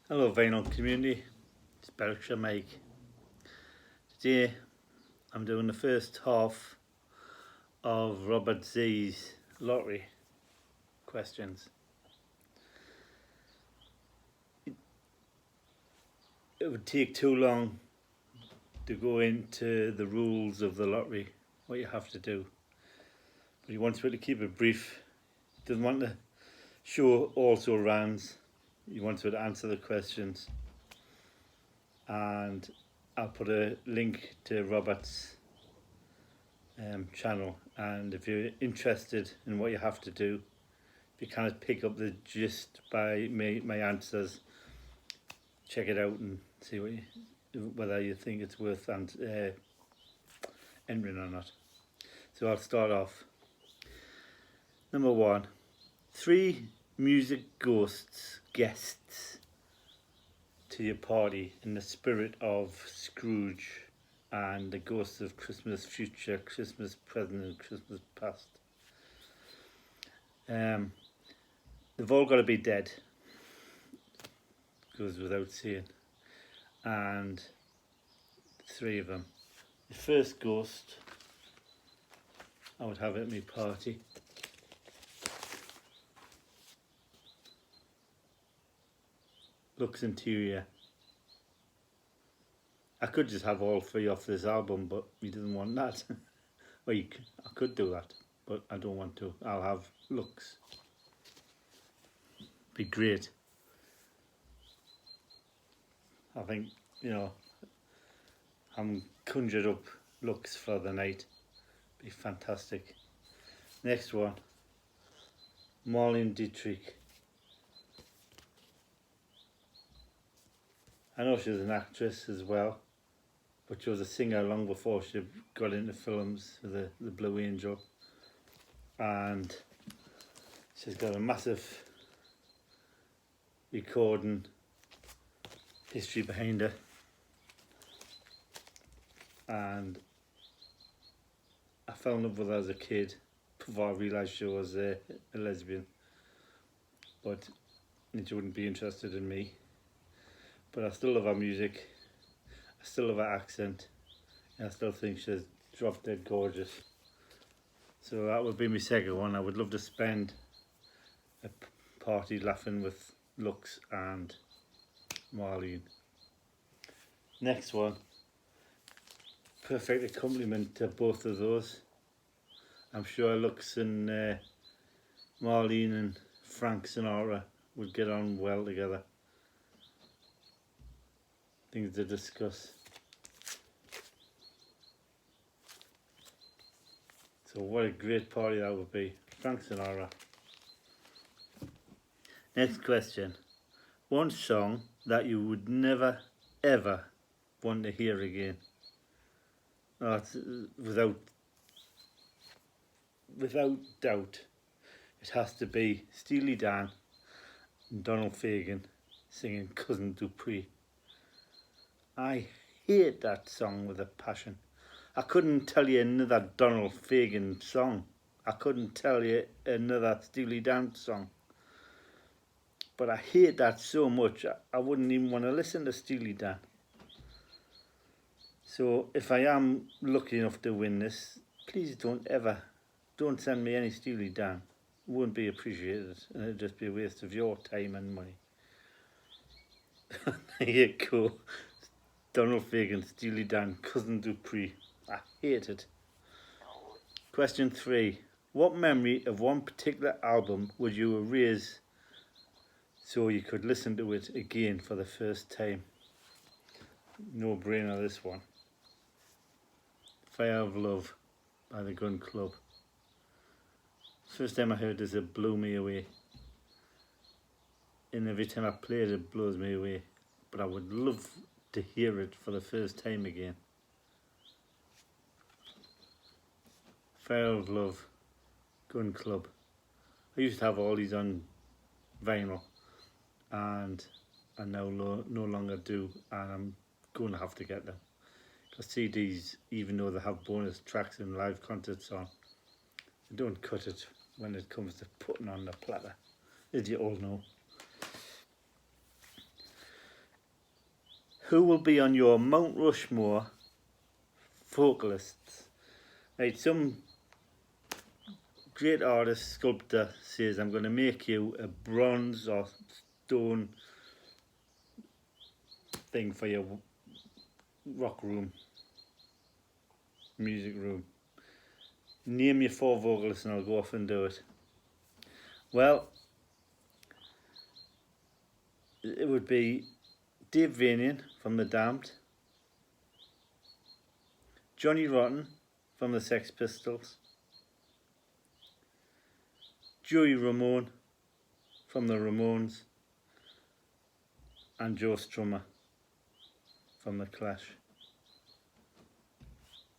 Hello vinyl community, it's Berkshire Mike. Today I'm doing the first half of Robert Zee's lottery questions. It would take too long to go into the rules of the lottery, what you have to do. But he wants me to keep it brief. He doesn't want to show also rounds. He wants me to answer the questions. And I'll put a link to Robert's channel, and if you're interested in what you have to do, if you kind of pick up the gist by my answers, check it out and see whether you think it's worth entering or not. So I'll start off. Number 1, 3 music guests to your party in the spirit of Scrooge and the ghosts of Christmas future, Christmas present and Christmas past. They've all got to be dead, goes without saying, and 3 of them. The first ghost I would have at my party looks interior. I could just have all 3 off this album, but he doesn't want that. Well, I could do that, but I don't want to. I'll have looks. Be great. I think, I'm conjured up looks for the night. Be fantastic. Next one, Marlene Dietrich. I know she's an actress as well, but she was a singer long before she got into films with the Blue Angel, and she's got a massive recording history behind her, and I fell in love with her as a kid before I realised she was a lesbian, but she wouldn't be interested in me. But I still love her music, I still love her accent, and I still think she's drop dead gorgeous. So that would be my second one. I would love to spend a party laughing with Lux and Marlene. Next one, perfect accompaniment to both of those. I'm sure Lux and Marlene and Frank Sinatra would get on well together. Things to discuss. So what a great party that would be. Frank Sinatra. Next question. One song that you would never ever want to hear again. Oh, it's, without doubt, it has to be Steely Dan and Donald Fagen singing Cousin Dupree. I hate that song with a passion. I couldn't tell you another Donald Fagen song. I couldn't tell you another Steely Dan song. But I hate that so much, I wouldn't even want to listen to Steely Dan. So if I am lucky enough to win this, please don't send me any Steely Dan. It won't be appreciated, and it'll just be a waste of your time and money. There you go. Donald Fagen, Steely Dan, Cousin Dupree. I hate it. Question 3. What memory of one particular album would you erase so you could listen to it again for the first time? No brainer, this one. Fire of Love by the Gun Club. First time I heard this, it blew me away. And every time I play it, it blows me away. But I would love to hear it for the first time again. Fire of Love, Gun Club. I used to have all these on vinyl, and I now no longer do, and I'm going to have to get them. Because CDs, even though they have bonus tracks and live concerts on, they don't cut it when it comes to putting on the platter, as you all know. Who will be on your Mount Rushmore vocalists? Right, some great artist, sculptor says, I'm going to make you a bronze or stone thing for your rock room, music room. Name your 4 vocalists and I'll go off and do it. Well, it would be Dave Vanian from The Damned, Johnny Rotten from the Sex Pistols, Joey Ramone from the Ramones, and Joe Strummer from The Clash.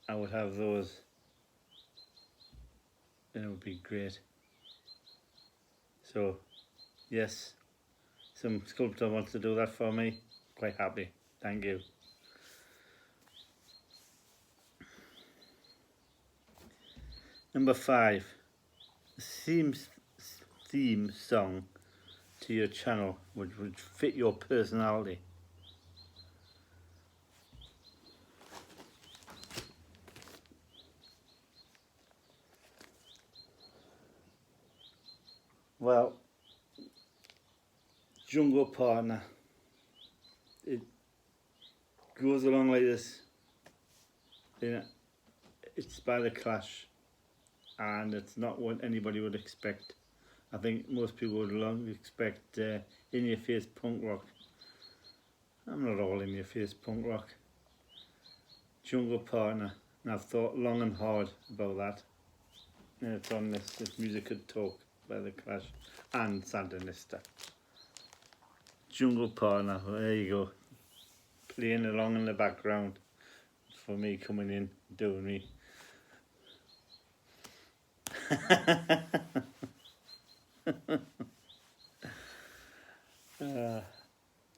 I would have those, and it would be great. So, yes, some sculptor wants to do that for me. Quite happy. Thank you. Number 5, theme song to your channel which would fit your personality. Well, Jungle Partner. It goes along like this. It's by The Clash, and it's not what anybody would expect. I think most people would expect in-your-face punk rock. I'm not all in-your-face punk rock. Jungle Partner, and I've thought long and hard about that. And it's on this If Music Could Talk by The Clash and Sandinista. Jungle Partner, there you go. Playing along in the background for me coming in, doing me.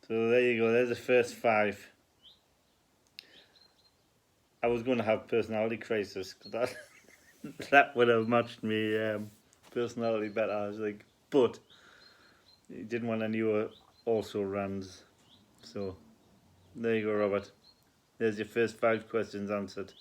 So there you go, there's the first 5. I was going to have Personality Crisis, because that would have matched me personality better, I was like, but you didn't want any also rans. So there you go, Robert. There's your first 5 questions answered.